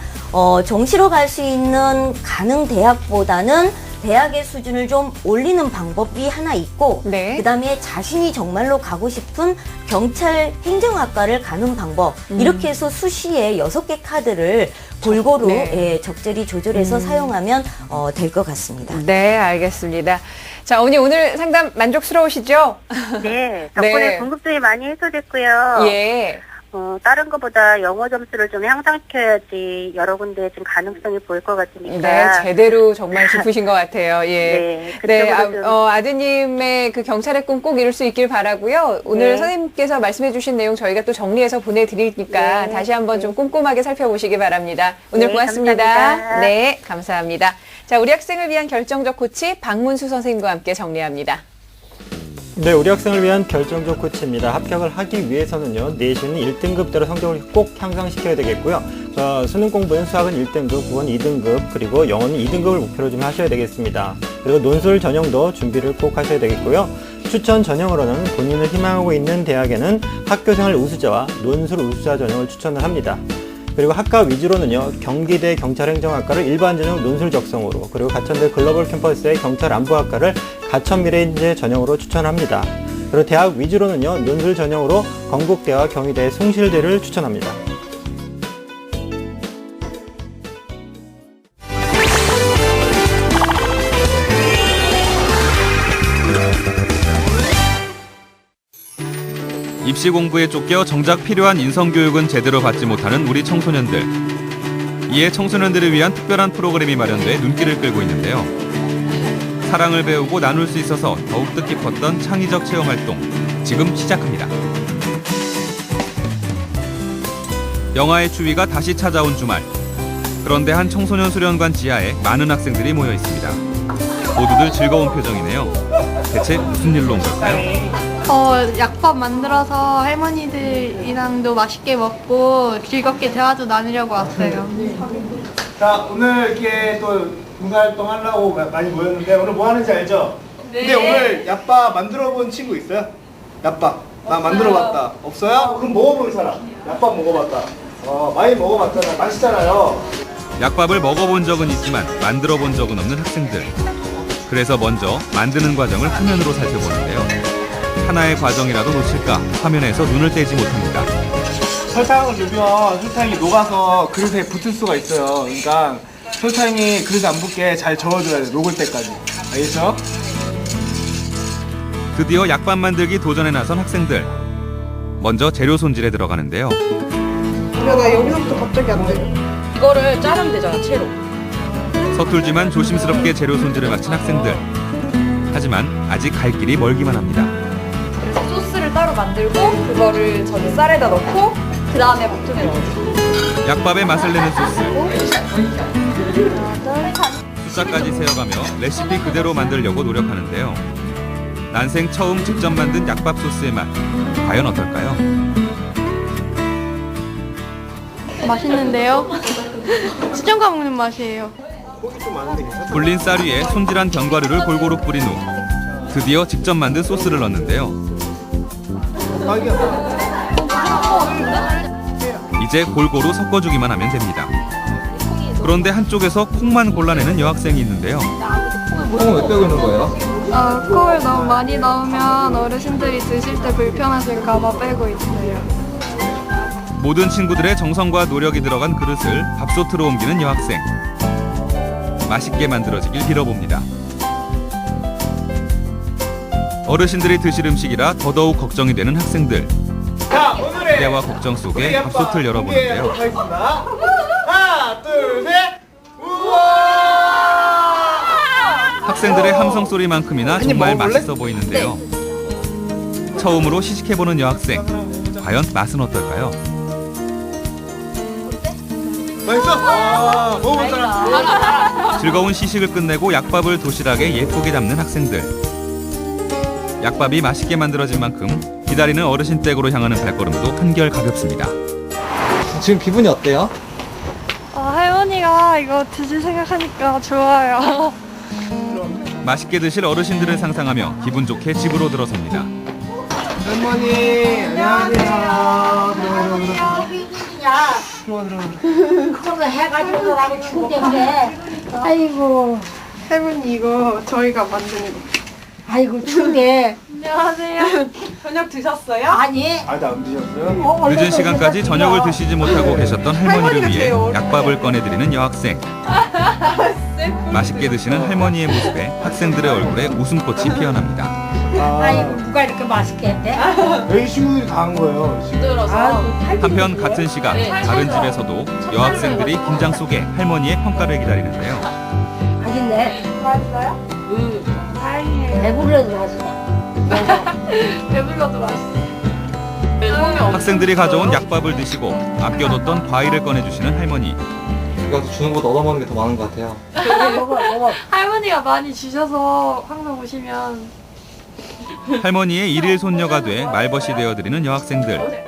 정시로 갈 수 있는 가능 대학보다는 대학의 수준을 좀 올리는 방법이 하나 있고 네. 그다음에 자신이 정말로 가고 싶은 경찰 행정학과를 가는 방법 이렇게 해서 수시에 6개 카드를 골고루 네. 적절히 조절해서 사용하면 될 것 같습니다. 네, 알겠습니다. 자, 어머니 오늘 상담 만족스러우시죠? 네, 덕분에 네. 궁금증이 많이 해소됐고요. 예. 다른 것보다 영어 점수를 좀 향상시켜야지 여러 군데 좀 가능성이 보일 것 같으니까. 네, 제대로 정말 짚으신 것 같아요. 예. 네, 그쪽으로 좀. 아드님의 그 경찰의 꿈 꼭 이룰 수 있길 바라고요. 오늘 네. 선생님께서 말씀해주신 내용 저희가 또 정리해서 보내드리니까 네. 다시 한번 좀 꼼꼼하게 살펴보시기 바랍니다. 오늘 네, 고맙습니다. 감사합니다. 네, 감사합니다. 자, 우리 학생을 위한 결정적 코치 박문수 선생님과 함께 정리합니다. 네, 우리 학생을 위한 결정적 코치입니다. 합격을 하기 위해서는요, 내신은 1등급대로 성적을 꼭 향상시켜야 되겠고요. 수능 공부는 수학은 1등급, 국어는 2등급, 그리고 영어는 2등급을 목표로 좀 하셔야 되겠습니다. 그리고 논술 전형도 준비를 꼭 하셔야 되겠고요. 추천 전형으로는 본인을 희망하고 있는 대학에는 학교생활 우수자와 논술 우수자 전형을 추천을 합니다. 그리고 학과 위주로는요, 경기대 경찰행정학과를 일반 전형 논술 적성으로, 그리고 가천대 글로벌 캠퍼스의 경찰 안보학과를 가천 미래인재 전형으로 추천합니다. 그리고 대학 위주로는요, 논술 전형으로 건국대와 경희대 숭실대를 추천합니다. 입시 공부에 쫓겨 정작 필요한 인성교육은 제대로 받지 못하는 우리 청소년들. 이에 청소년들을 위한 특별한 프로그램이 마련돼 눈길을 끌고 있는데요. 사랑을 배우고 나눌 수 있어서 더욱 뜻깊었던 창의적 체험활동, 지금 시작합니다. 영화의 추위가 다시 찾아온 주말. 그런데 한 청소년 수련관 지하에 많은 학생들이 모여 있습니다. 모두들 즐거운 표정이네요. 대체 무슨 일로 온 걸까요? 약밥 만들어서 할머니들이랑도 맛있게 먹고 즐겁게 대화도 나누려고 왔어요. 자, 오늘 이렇게 또 봉사활동 하려고 많이 모였는데 오늘 뭐 하는지 알죠? 네. 근데 오늘 얍밥 만들어 본 친구 있어요? 얍밥. 나 만들어 봤다. 없어요? 그럼 먹어본 사람. 얍밥 먹어봤다. 많이 먹어봤잖아요. 맛있잖아요. 약밥을 먹어본 적은 있지만 만들어 본 적은 없는 학생들. 그래서 먼저 만드는 과정을 화면으로 살펴보는데요. 하나의 과정이라도 놓칠까 화면에서 눈을 떼지 못합니다. 설탕을 넣으면 설탕이 녹아서 그릇에 붙을 수가 있어요. 그러니까 설탕이 그릇에 안 붙게 잘 저어줘야 돼. 녹을 때까지. 알겠죠? 드디어 약밥 만들기 도전에 나선 학생들. 먼저 재료 손질에 들어가는데요. 나 여기서부터 갑자기 안 돼. 이거를 자르면 되잖아, 채로. 서툴지만 조심스럽게 재료 손질을 마친 학생들. 하지만 아직 갈 길이 멀기만 합니다. 그래서 소스를 따로 만들고 그거를 저기 쌀에다 넣고 그 다음에 버터를 넣어줘. 약밥의 맛을 내는 소스. 숫자까지 세어가며 레시피 그대로 만들려고 노력하는데요. 난생 처음 직접 만든 약밥 소스의 맛. 과연 어떨까요? 맛있는데요? 수정과 먹는 맛이에요. 불린 쌀 위에 손질한 견과류를 골고루 뿌린 후 드디어 직접 만든 소스를 넣는데요. 이제 골고루 섞어주기만 하면 됩니다. 그런데 한쪽에서 콩만 골라내는 여학생이 있는데요. 콩을 왜 빼고 있는 거예요? 콩을 너무 많이 넣으면 어르신들이 드실 때 불편하실까봐 빼고 있어요. 모든 친구들의 정성과 노력이 들어간 그릇을 밥솥으로 옮기는 여학생. 맛있게 만들어지길 빌어봅니다. 어르신들이 드실 음식이라 더더욱 걱정이 되는 학생들. 자, 오늘의 기대와 걱정 속에 밥솥을 열어보는데요. 하나, 둘, 셋. 우와! 학생들의 함성 소리만큼이나 정말 맛있어 보이는데요. 처음으로 시식해보는 여학생. 과연 맛은 어떨까요? 맛있어? 먹어본 사람. 즐거운 시식을 끝내고 약밥을 도시락에 예쁘게 담는 학생들. 약밥이 맛있게 만들어진 만큼 기다리는 어르신 댁으로 향하는 발걸음도 한결 가볍습니다. 지금 기분이 어때요? 할머니가 이거 드실 생각하니까 좋아요. 맛있게 드실 어르신들을 상상하며 기분 좋게 집으로 들어섭니다. 할머니, 안녕하세요. 그거 해가지고 나고 춥대게. 아이고. 할머니 이거 저희가 만드는 거. 아이고 춥네. 안녕하세요. 저녁 드셨어요? 아니. 아직 안 드셨어요? 늦은 시간까지 저녁을 드시지 못하고 계셨던 할머니를 위해 약밥을 꺼내드리는 여학생. 맛있게 드시는 할머니의 모습에 학생들의 얼굴에 웃음꽃이 피어납니다. 아이고 누가 이렇게 맛있게 했대? 여기 친구들이 다 한 거예요. 한편 같은 시각 다른 집에서도 여학생들이 긴장 속에 할머니의 평가를 기다리는데요. 맛있네. 맛있어요? 다행이에요. 배불러도 맛있어. 배불러도 맛있어. 학생들이 가져온 약밥을 드시고 아껴뒀던 과일을 꺼내주시는 할머니. 이거 주는 것도 얻어먹는 게 더 많은 것 같아요. 먹어. 할머니가 많이 주셔서 항상 오시면 할머니의 일일 손녀가 돼 말벗이 되어드리는 여학생들.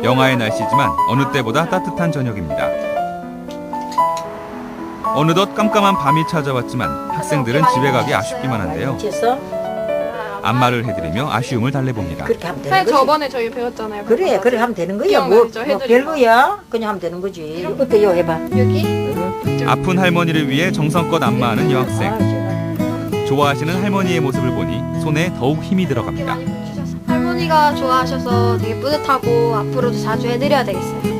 영하의 날씨지만 어느 때보다 따뜻한 저녁입니다. 어느덧 깜깜한 밤이 찾아왔지만 학생들은 집에 가기 아쉽기만 한데요. 안마를 해드리며 아쉬움을 달래봅니다. 그렇게 하면 되는 사실 거지. 저번에 저희 배웠잖아요. 그래 하면 되는 거야. 기억나죠? 뭐 별거야. 그냥 하면 되는 거지. 어때 요 해봐. 여기? 아픈 할머니를 위해 정성껏 안마하는 여학생. 좋아하시는 할머니의 모습을 보니 손에 더욱 힘이 들어갑니다. 할머니가 좋아하셔서 되게 뿌듯하고 앞으로도 자주 해드려야 되겠어요.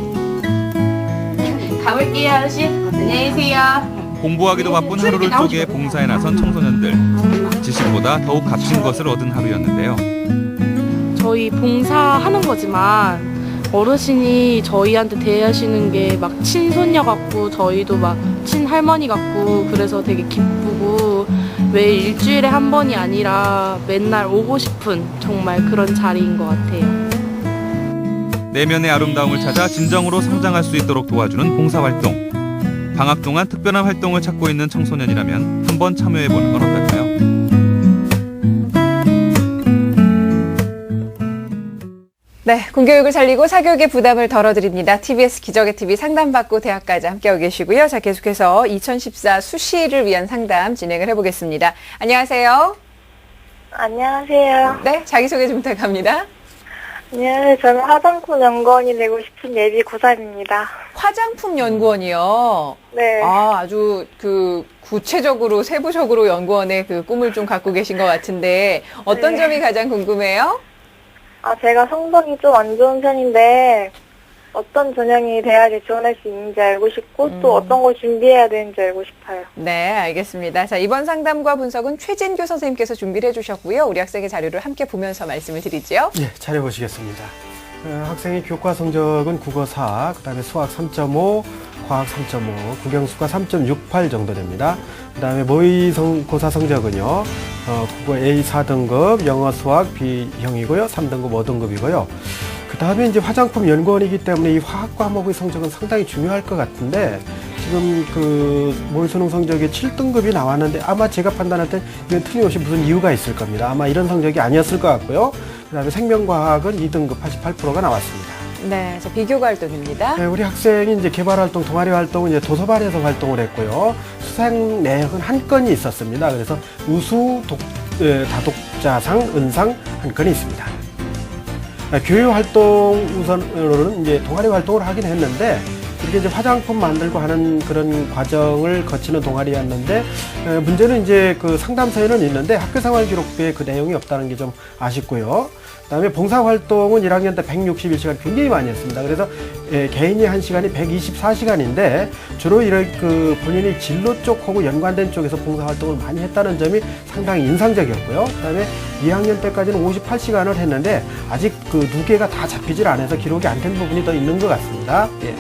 가볼게요, 아저씨. 안녕히 계세요. 공부하기도 바쁜 하루를 쪼개 봉사에 나선 청소년들. 지식보다 더욱 값진 것을 얻은 하루였는데요. 저희 봉사하는 거지만 어르신이 저희한테 대하시는 게 막 친손녀 같고 저희도 막 친할머니 같고 그래서 되게 기쁘고 매일 일주일에 한 번이 아니라 맨날 오고 싶은 정말 그런 자리인 것 같아요. 내면의 아름다움을 찾아 진정으로 성장할 수 있도록 도와주는 봉사활동. 방학 동안 특별한 활동을 찾고 있는 청소년이라면 한번 참여해보는 건 어떨까요? 네, 공교육을 살리고 사교육의 부담을 덜어드립니다. TBS 기적의 TV 상담받고 대학까지 함께하고 계시고요. 자, 계속해서 2014 수시를 위한 상담 진행을 해보겠습니다. 안녕하세요. 안녕하세요. 네, 자기소개 좀 부탁합니다. 네, 저는 화장품 연구원이 되고 싶은 예비 고3입니다. 화장품 연구원이요? 네. 아주 구체적으로, 세부적으로 연구원의 그 꿈을 좀 갖고 계신 것 같은데, 어떤 네. 점이 가장 궁금해요? 제가 성적이 좀 안 좋은 편인데, 어떤 전형이 돼야지 지원할 수 있는지 알고 싶고, 또 어떤 걸 준비해야 되는지 알고 싶어요. 네, 알겠습니다. 자, 이번 상담과 분석은 최진규 선생님께서 준비를 해주셨고요. 우리 학생의 자료를 함께 보면서 말씀을 드리죠. 예, 자료 보시겠습니다. 학생의 교과 성적은 국어 4, 그 다음에 수학 3.5, 과학 3.5, 국영수가 3.68 정도 됩니다. 그 다음에 모의고사 성적은요, 국어 A 4등급, 영어 수학 B형이고요, 3등급 5등급이고요. 그 다음에 이제 화장품 연구원이기 때문에 이 화학 과목의 성적은 상당히 중요할 것 같은데, 지금 그 모의수능 성적이 7등급이 나왔는데 아마 제가 판단할 때 이건 틀림없이 무슨 이유가 있을 겁니다. 아마 이런 성적이 아니었을 것 같고요. 그 다음에 생명과학은 2등급 88%가 나왔습니다. 네, 자, 비교가 활동입니다. 네, 우리 학생이 이제 개발활동, 동아리 활동은 이제 도서관에서 활동을 했고요. 수상 내역은 한 건이 있었습니다. 그래서 우수 다독자상, 은상 한 건이 있습니다. 교육 활동 우선으로는 이제 동아리 활동을 하긴 했는데, 이렇게 이제 화장품 만들고 하는 그런 과정을 거치는 동아리였는데, 문제는 이제 그 상담서에는 있는데 학교 생활 기록부에 그 내용이 없다는 게 좀 아쉽고요. 그다음에 봉사활동은 1학년 때 161시간 굉장히 많이 했습니다. 그래서 개인이 한 시간이 124시간인데 주로 이런 그 본인이 진로 쪽하고 연관된 쪽에서 봉사활동을 많이 했다는 점이 상당히 인상적이었고요. 그다음에 2학년 때까지는 58시간을 했는데 아직 그 누계가 다 잡히질 않아서 기록이 안 된 부분이 더 있는 것 같습니다. 예.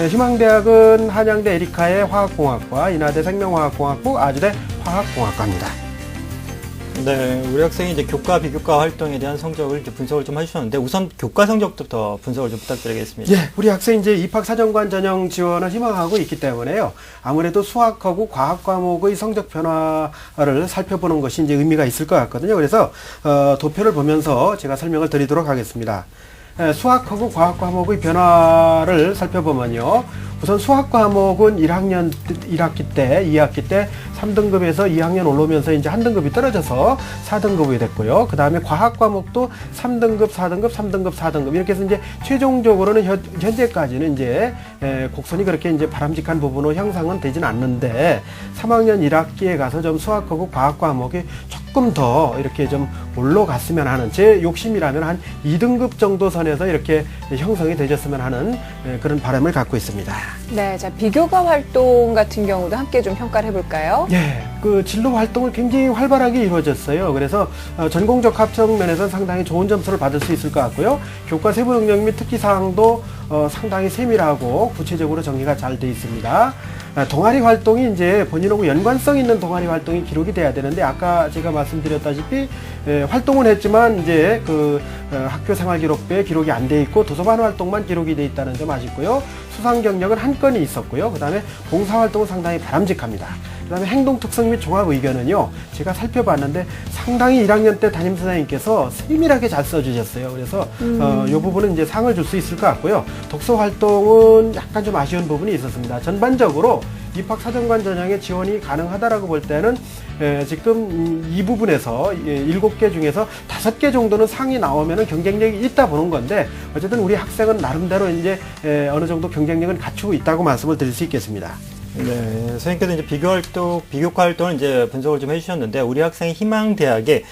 희망대학은 한양대 에리카의 화학공학과, 인하대 생명화학공학부, 아주대 화학공학과입니다. 네, 우리 학생이 이제 교과, 비교과 활동에 대한 성적을 이제 분석을 좀 해주셨는데, 우선 교과 성적부터 분석을 좀 부탁드리겠습니다. 예, 우리 학생 이제 입학사정관 전형 지원을 희망하고 있기 때문에요. 아무래도 수학하고 과학 과목의 성적 변화를 살펴보는 것이 이제 의미가 있을 것 같거든요. 그래서, 도표를 보면서 제가 설명을 드리도록 하겠습니다. 수학하고 과학 과목의 변화를 살펴보면요. 우선 수학 과목은 1학기 때, 2학기 때 3등급에서 2학년 올라오면서 이제 한 등급이 떨어져서 4등급이 됐고요. 그 다음에 과학 과목도 3등급, 4등급, 3등급, 4등급 이렇게 해서 이제 최종적으로는 현재까지는 이제 곡선이 그렇게 이제 바람직한 부분으로 형성은 되진 않는데 3학년 1학기에 가서 좀 수학하고 과학 과목이 조금 더 이렇게 좀 올라갔으면 하는 제 욕심이라면 한 2등급 정도 선에서 이렇게 형성이 되셨으면 하는 그런 바람을 갖고 있습니다. 네, 자, 비교과 활동 같은 경우도 함께 좀 평가를 해볼까요? 예, 그 진로 활동을 굉장히 활발하게 이루어졌어요. 그래서 전공적 합성 면에서 상당히 좋은 점수를 받을 수 있을 것 같고요. 교과 세부 능력 및 특기 사항도 상당히 세밀하고 구체적으로 정리가 잘 돼 있습니다. 동아리 활동이 이제 본인하고 연관성 있는 동아리 활동이 기록이 돼야 되는데 아까 제가 말씀드렸다시피 활동은 했지만 이제 그 학교 생활 기록부에 기록이 안 돼 있고 도서관 활동만 기록이 돼 있다는 점 아쉽고요. 수상 경력은 한 건이 있었고요. 그다음에 봉사 활동은 상당히 바람직합니다. 그다음에 행동 특성 및 종합 의견은요, 제가 살펴봤는데 상당히 1학년 때 담임 선생님께서 세밀하게 잘 써주셨어요. 그래서 이 부분은 이제 상을 줄 수 있을 것 같고요. 독서 활동은 약간 좀 아쉬운 부분이 있었습니다. 전반적으로 입학 사정관 전형에 지원이 가능하다라고 볼 때는 지금 이 부분에서 7개 중에서 5개 정도는 상이 나오면은 경쟁력이 있다 보는 건데 어쨌든 우리 학생은 나름대로 이제 어느 정도 경쟁력은 갖추고 있다고 말씀을 드릴 수 있겠습니다. 네, 선생님께서 이제 비교과 활동을 이제 분석을 좀 해주셨는데 우리 학생의 희망 대학의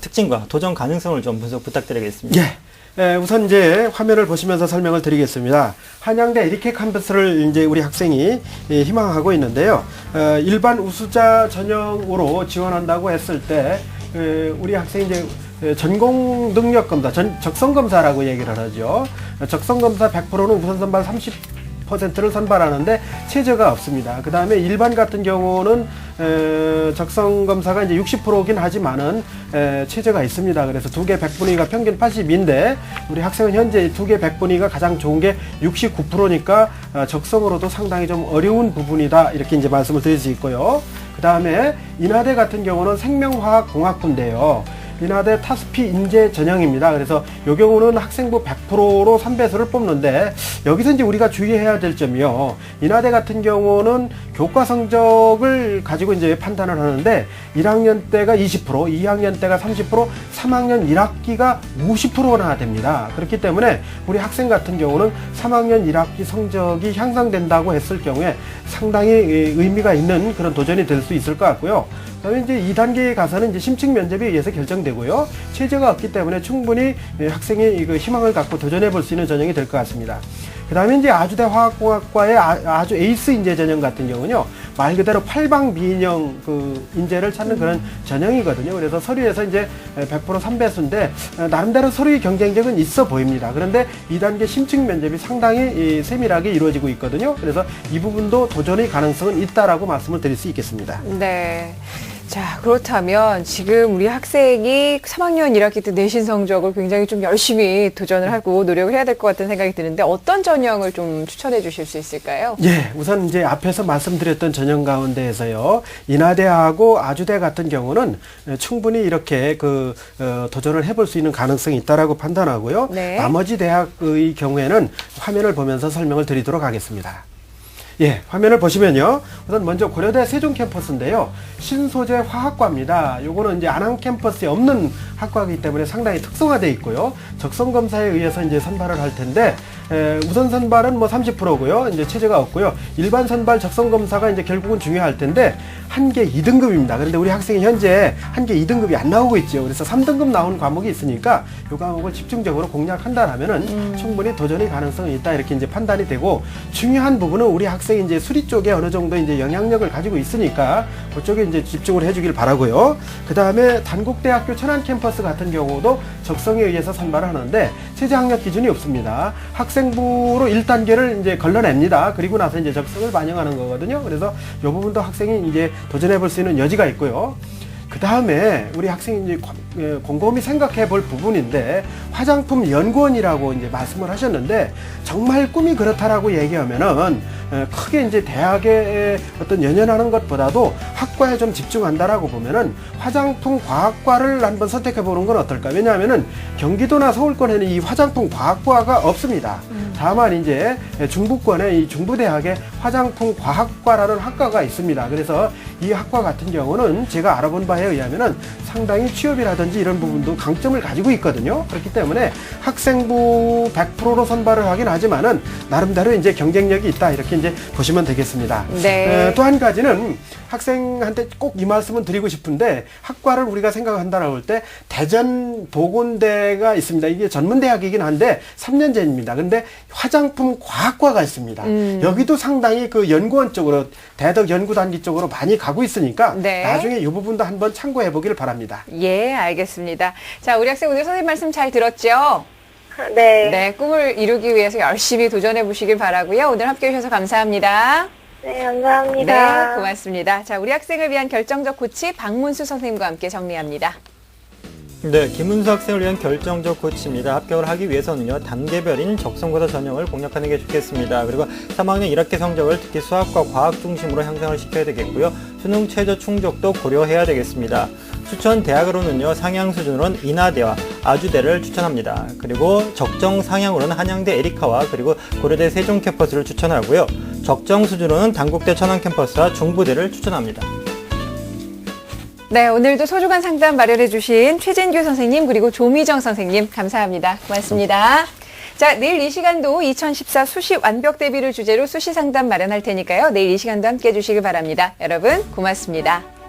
특징과 도전 가능성을 좀 분석 부탁드리겠습니다. 우선 이제 화면을 보시면서 설명을 드리겠습니다. 한양대 에리케 캠퍼스를 이제 우리 학생이 희망하고 있는데요. 일반 우수자 전형으로 지원한다고 했을 때 우리 학생이 이제 전공 능력 검사, 적성 검사라고 얘기를 하죠. 적성 검사 100%는 우선 선발 30%를 선발하는데 최저가 없습니다. 그 다음에 일반 같은 경우는 적성 검사가 이제 60%긴 하지만은 최저가 있습니다. 그래서 2개 100분위가 평균 80인데 우리 학생은 현재 2개 100분위가 가장 좋은 게 69%니까 적성으로도 상당히 좀 어려운 부분이다 이렇게 이제 말씀을 드릴 수 있고요. 그 다음에 인하대 같은 경우는 생명화학공학부인데요. 인하대 타스피 인재 전형입니다. 그래서 이 경우는 학생부 100%로 3배수를 뽑는데 여기서 이제 우리가 주의해야 될 점이요. 인하대 같은 경우는 교과 성적을 가지고 이제 판단을 하는데 1학년 때가 20%, 2학년 때가 30%, 3학년 1학기가 50%나 됩니다. 그렇기 때문에 우리 학생 같은 경우는 3학년 1학기 성적이 향상된다고 했을 경우에 상당히 의미가 있는 그런 도전이 될 수 있을 것 같고요. 그다음에 이제 2단계에 가서는 이제 심층 면접에 의해서 결정되고요. 체제가 없기 때문에 충분히 학생이 그 희망을 갖고 도전해 볼 수 있는 전형이 될 것 같습니다. 그 다음에 이제 아주대 화학공학과의 아주 에이스 인재 전형 같은 경우는요, 말 그대로 팔방비인형 그 인재를 찾는 그런 전형이거든요. 그래서 서류에서 이제 100% 3배수인데 나름대로 서류의 경쟁력은 있어 보입니다. 그런데 2단계 심층 면접이 상당히 세밀하게 이루어지고 있거든요. 그래서 이 부분도 도전의 가능성은 있다라고 말씀을 드릴 수 있겠습니다. 네. 자, 그렇다면 지금 우리 학생이 3학년 1학기 때 내신 성적을 굉장히 좀 열심히 도전을 하고 노력을 해야 될 것 같다는 생각이 드는데 어떤 전형을 좀 추천해 주실 수 있을까요? 우선 이제 앞에서 말씀드렸던 전형 가운데에서요. 인하대하고 아주대 같은 경우는 충분히 이렇게 도전을 해볼 수 있는 가능성이 있다라고 판단하고요. 네. 나머지 대학의 경우에는 화면을 보면서 설명을 드리도록 하겠습니다. 화면을 보시면요. 우선 먼저 고려대 세종 캠퍼스인데요. 신소재 화학과입니다. 요거는 이제 안암 캠퍼스에 없는 학과이기 때문에 상당히 특성화되어 있고요. 적성 검사에 의해서 이제 선발을 할 텐데, 우선 선발은 뭐 30%고요. 이제 체제가 없고요. 일반 선발 적성 검사가 이제 결국은 중요할 텐데, 한 개 2등급입니다. 그런데 우리 학생이 현재 한 개 2등급이 안 나오고 있죠. 그래서 3등급 나온 과목이 있으니까 이 과목을 집중적으로 공략한다라면은 충분히 도전의 가능성이 있다. 이렇게 이제 판단이 되고, 중요한 부분은 우리 학생이 이제 수리 쪽에 어느 정도 이제 영향력을 가지고 있으니까 그쪽에 이제 집중을 해주길 바라고요. 그 다음에 단국대학교 천안 캠퍼스 같은 경우도 적성에 의해서 선발을 하는데 체제 학력 기준이 없습니다. 학생부로 1단계를 이제 걸러냅니다. 그리고 나서 이제 적성을 반영하는 거거든요. 그래서 이 부분도 학생이 이제 도전해 볼 수 있는 여지가 있고요. 그 다음에 우리 학생이 이제 곰곰이 생각해 볼 부분인데, 화장품 연구원이라고 이제 말씀을 하셨는데, 정말 꿈이 그렇다라고 얘기하면은, 크게 이제 대학에 어떤 연연하는 것보다도 학과에 좀 집중한다라고 보면은, 화장품 과학과를 한번 선택해 보는 건 어떨까? 왜냐하면은, 경기도나 서울권에는 이 화장품 과학과가 없습니다. 다만 이제 중부권에 이 중부대학에 화장품 과학과라는 학과가 있습니다. 그래서 이 학과 같은 경우는 제가 알아본 바에 의하면은 상당히 취업이라든지 이런 부분도 강점을 가지고 있거든요. 그렇기 때문에 학생부 100%로 선발을 하긴 하지만은 나름대로 이제 경쟁력이 있다 이렇게 이제 보시면 되겠습니다. 네. 또 한 가지는 학생한테 꼭 이 말씀은 드리고 싶은데 학과를 우리가 생각한다라고 할 때 대전 보건대가 있습니다. 이게 전문대학이긴 한데 3년제입니다. 근데 화장품 과학과가 있습니다. 여기도 상당히 그 연구원 쪽으로 대덕 연구단기 쪽으로 많이 가고 있으니까 네. 나중에 이 부분도 한번 참고해 보기를 바랍니다. 예, 알겠습니다. 자, 우리 학생 오늘 선생님 말씀 잘 들었죠? 네. 네, 꿈을 이루기 위해서 열심히 도전해 보시길 바라고요. 오늘 함께해 주셔서 감사합니다. 네, 감사합니다. 네, 고맙습니다. 자, 우리 학생을 위한 결정적 코치 박문수 선생님과 함께 정리합니다. 네, 김은수 학생을 위한 결정적 코치입니다. 합격을 하기 위해서는요, 단계별인 적성고사 전형을 공략하는 게 좋겠습니다. 그리고 3학년 1학기 성적을 특히 수학과 과학 중심으로 향상을 시켜야 되겠고요. 수능 최저 충족도 고려해야 되겠습니다. 추천 대학으로는요, 상향 수준으로는 인하대와 아주대를 추천합니다. 그리고 적정 상향으로는 한양대 에리카와 그리고 고려대 세종 캠퍼스를 추천하고요. 적정 수준으로는 단국대 천안 캠퍼스와 중부대를 추천합니다. 네, 오늘도 소중한 상담 마련해 주신 최진규 선생님 그리고 조미정 선생님 감사합니다. 고맙습니다. 자, 내일 이 시간도 2014 수시 완벽 대비를 주제로 수시 상담 마련할 테니까요. 내일 이 시간도 함께 해주시길 바랍니다. 여러분 고맙습니다.